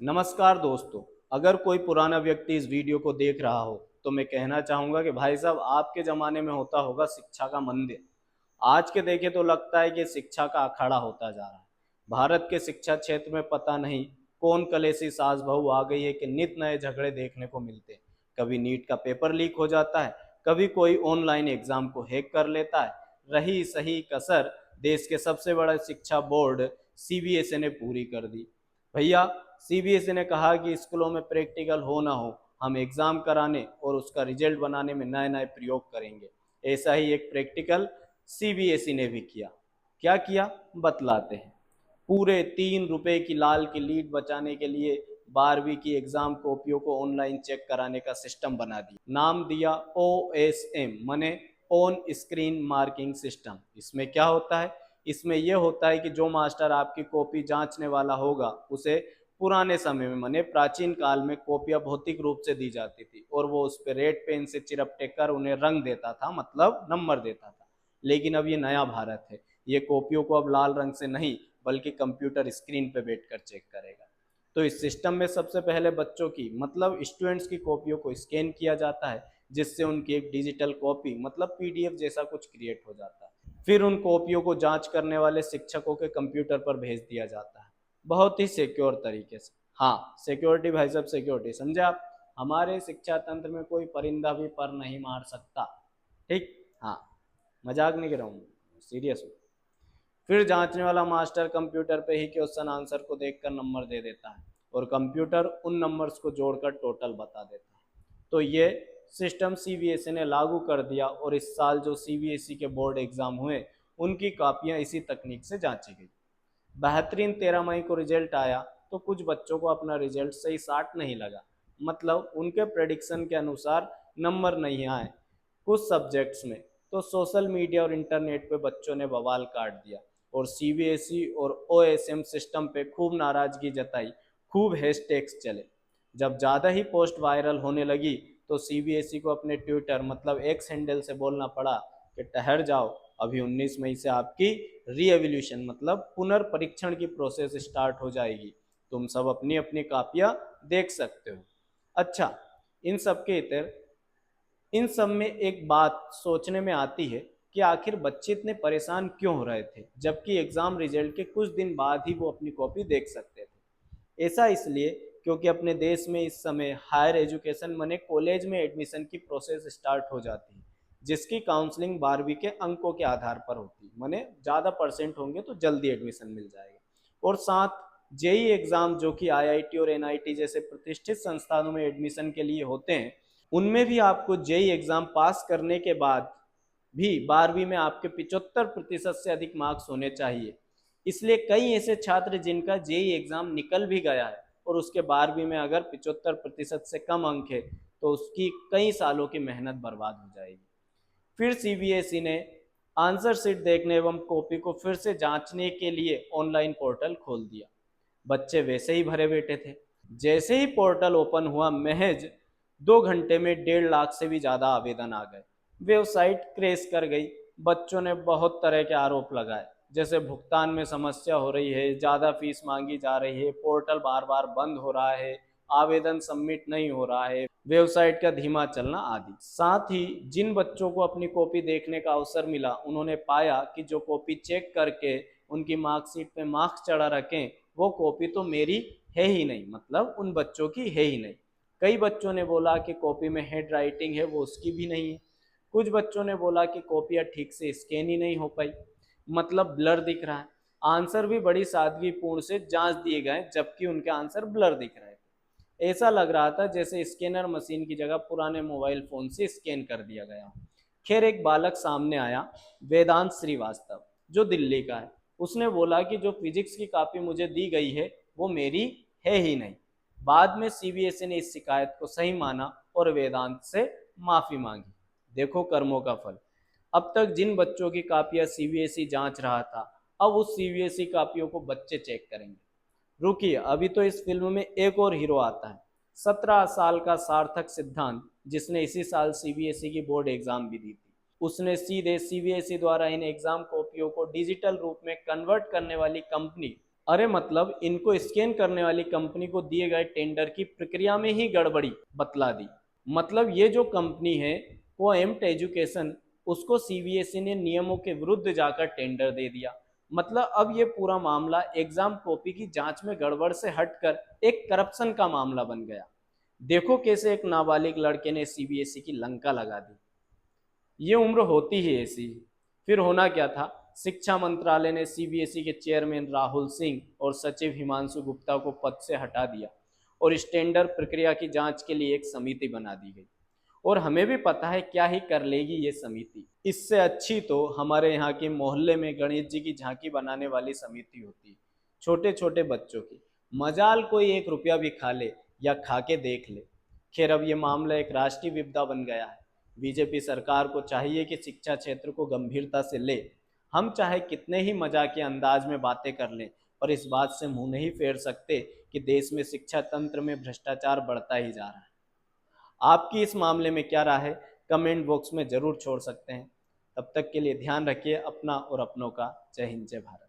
नमस्कार दोस्तों। अगर कोई पुराना व्यक्ति इस वीडियो को देख रहा हो तो मैं कहना चाहूंगा कि भाई साहब, आपके ज़माने में होता होगा शिक्षा का मंदिर। आज के देखे तो लगता है कि शिक्षा का अखाड़ा होता जा रहा है। भारत के शिक्षा क्षेत्र में पता नहीं कौन कलेसी सास बहू आ गई है कि नित नए झगड़े देखने को मिलते हैं। कभी नीट का पेपर लीक हो जाता है, कभी कोई ऑनलाइन एग्जाम को हैक कर लेता है। रही सही कसर देश के सबसे बड़ा शिक्षा बोर्ड सीबीएसई ने पूरी कर दी। भैया, सीबीएसई ने कहा कि स्कूलों में प्रैक्टिकल हो ना हो, हम एग्जाम कराने और उसका रिजल्ट बनाने में नए नए प्रयोग करेंगे। ऐसा ही एक प्रैक्टिकल सीबीएसई ने भी किया। क्या किया, बतलाते हैं। पूरे 3 रुपए की लाल की लीड बचाने के लिए 12वीं की एग्जाम कॉपियों को ऑनलाइन चेक कराने का सिस्टम बना दिया। नाम दिया OSM, माने ऑन स्क्रीन मार्किंग सिस्टम। इसमें क्या होता है? इसमें यह होता है कि जो मास्टर आपकी कॉपी जांचने वाला होगा उसे पुराने समय में, माने प्राचीन काल में, कॉपियां भौतिक रूप से दी जाती थी और वो उस पर रेड पेन से चिरपटे कर उन्हें रंग देता था, मतलब नंबर देता था। लेकिन अब ये नया भारत है, ये कॉपियों को अब लाल रंग से नहीं बल्कि कंप्यूटर स्क्रीन पे बैठकर चेक करेगा। तो इस सिस्टम में सबसे पहले बच्चों की, मतलब स्टूडेंट्स की कॉपियों को स्कैन किया जाता है, जिससे उनकी एक डिजिटल कॉपी, मतलब पीडीएफ जैसा कुछ क्रिएट हो जाता है। फिर उन कॉपियों को जांच करने वाले शिक्षकों के कंप्यूटर पर भेज दिया जाता है, बहुत ही सिक्योर तरीके से। हाँ, सिक्योरिटी भाई साहब, सिक्योरिटी समझे आप। हमारे शिक्षा तंत्र में कोई परिंदा भी पर नहीं मार सकता। ठीक। हाँ, मजाक नहीं कर रहा हूँ, सीरियस हूँ। फिर जांचने वाला मास्टर कंप्यूटर पे ही क्वेश्चन आंसर को देखकर नंबर दे देता है और कंप्यूटर उन नंबर्स को जोड़कर टोटल बता देता है। तो ये सिस्टम सीबीएसई ने लागू कर दिया और इस साल जो सीबीएसई के बोर्ड एग्जाम हुए उनकी कापियां इसी तकनीक से जांची गई। बेहतरीन 13 मई को रिजल्ट आया तो कुछ बच्चों को अपना रिजल्ट सही साट नहीं लगा, मतलब उनके प्रेडिक्शन के अनुसार नंबर नहीं आए कुछ सब्जेक्ट्स में। तो सोशल मीडिया और इंटरनेट पे बच्चों ने बवाल काट दिया और सीबीएसई और ओएसएम सिस्टम पे खूब नाराजगी जताई, खूब हैशटैग्स चले। जब ज़्यादा ही पोस्ट वायरल होने लगी तो सीबीएसई को अपने ट्विटर, मतलब एक्स हैंडल से बोलना पड़ा कि ठहर जाओ, अभी 19 मई से आपकी रीएवल्यूशन, मतलब पुनर्परीक्षण की प्रोसेस स्टार्ट हो जाएगी। तुम सब अपनी अपनी कापियां देख सकते हो। अच्छा, इन सब के इतर इन सब में एक बात सोचने में आती है कि आखिर बच्चे इतने परेशान क्यों हो रहे थे, जबकि एग्जाम रिजल्ट के कुछ दिन बाद ही वो अपनी कॉपी देख सकते थे। ऐसा इसलिए क्योंकि अपने देश में इस समय हायर एजुकेशन माने कॉलेज में एडमिशन की प्रोसेस स्टार्ट हो जाती है, जिसकी काउंसलिंग 12वीं के अंकों के आधार पर होती है। माने ज़्यादा परसेंट होंगे तो जल्दी एडमिशन मिल जाएगा। और साथ जेई एग्जाम, जो कि आईआईटी और एनआईटी जैसे प्रतिष्ठित संस्थानों में एडमिशन के लिए होते हैं, उनमें भी आपको जेई एग्जाम पास करने के बाद भी 12वीं में आपके 75% से अधिक मार्क्स होने चाहिए। इसलिए कई ऐसे छात्र जिनका जेई एग्जाम निकल भी गया है और उसके 12वीं में अगर 75% से कम अंक है तो उसकी कई सालों की मेहनत बर्बाद हो जाएगी। फिर सीबीएसई ने आंसर शीट देखने एवं कॉपी को फिर से जांचने के लिए ऑनलाइन पोर्टल खोल दिया। बच्चे वैसे ही भरे बैठे थे। जैसे ही पोर्टल ओपन हुआ, महज 2 घंटे में 1.5 लाख से भी ज्यादा आवेदन आ गए। वेबसाइट क्रैश कर गई। बच्चों ने बहुत तरह के आरोप लगाए, जैसे भुगतान में समस्या हो रही है, ज्यादा फीस मांगी जा रही है, पोर्टल बार बार बंद हो रहा है, आवेदन सबमिट नहीं हो रहा है, वेबसाइट का धीमा चलना आदि। साथ ही जिन बच्चों को अपनी कॉपी देखने का अवसर मिला, उन्होंने पाया कि जो कॉपी चेक करके उनकी मार्कशीट पे मार्क्स चढ़ा रखें, वो कॉपी तो मेरी है ही नहीं, मतलब उन बच्चों की है ही नहीं। कई बच्चों ने बोला कि कॉपी में हेड राइटिंग है, वो उसकी भी नहीं है। कुछ बच्चों ने बोला कि कॉपियाँ ठीक से स्कैन ही नहीं हो पाई, मतलब ब्लर दिख रहा है। आंसर भी बड़ी सादगीपूर्ण से जांच दिए गए, जबकि उनके आंसर ब्लर दिख रहे थे। ऐसा लग रहा था जैसे स्कैनर मशीन की जगह पुराने मोबाइल फोन से स्कैन कर दिया गया। खैर, एक बालक सामने आया, वेदांत श्रीवास्तव, जो दिल्ली का है। उसने बोला कि जो फिजिक्स की कॉपी मुझे दी गई है वो मेरी है ही नहीं। बाद में सीबीएसई ने इस शिकायत को सही माना और वेदांत से माफी मांगी। देखो कर्मों का फल। अब तक जिन बच्चों की कापियां सीबीएसई जांच रहा था, अब उस सीबीएसई कापियों को बच्चे चेक करेंगे। रुकिए, अभी तो इस फिल्म में एक और हीरो आता है, 17 साल का सार्थक सिद्धांत, जिसने इसी साल सीबीएसई की बोर्ड एग्जाम भी दी थी। उसने सीधे सीबीएसई द्वारा इन एग्जाम कॉपियों को डिजिटल रूप में कन्वर्ट करने वाली कंपनी अरे मतलब इनको स्कैन करने वाली कंपनी को दिए गए टेंडर की प्रक्रिया में ही गड़बड़ी बतला दी। मतलब ये जो कंपनी है पोएम्ट एजुकेशन, उसको सीबीएसई ने नियमों के विरुद्ध जाकर टेंडर दे दिया। मतलब अब ये पूरा मामला एग्जाम कॉपी की जांच में गड़बड़ से हटकर एक करप्शन का मामला बन गया। देखो कैसे एक नाबालिग लड़के ने सीबीएसई की लंका लगा दी। ये उम्र होती ही ऐसी। फिर होना क्या था, शिक्षा मंत्रालय ने सीबीएसई के चेयरमैन राहुल सिंह और सचिव हिमांशु गुप्ता को पद से हटा दिया और इस टेंडर प्रक्रिया की जांच के लिए एक समिति बना दी गई। और हमें भी पता है क्या ही कर लेगी ये समिति। इससे अच्छी तो हमारे यहाँ के मोहल्ले में गणेश जी की झांकी बनाने वाली समिति होती है, छोटे छोटे बच्चों की। मजाल कोई 1 रुपया भी खा ले या खा के देख ले। खैर अब ये मामला एक राष्ट्रीय विपदा बन गया है। बीजेपी सरकार को चाहिए कि शिक्षा क्षेत्र को गंभीरता से ले। हम चाहे कितने ही मजाकिया अंदाज में बातें कर लें, पर इस बात से मुंह नहीं फेर सकते कि देश में शिक्षा तंत्र में भ्रष्टाचार बढ़ता ही जा रहा है। आपकी इस मामले में क्या राय है, कमेंट बॉक्स में जरूर छोड़ सकते हैं। तब तक के लिए ध्यान रखिए अपना और अपनों का। जय हिंद, जय भारत।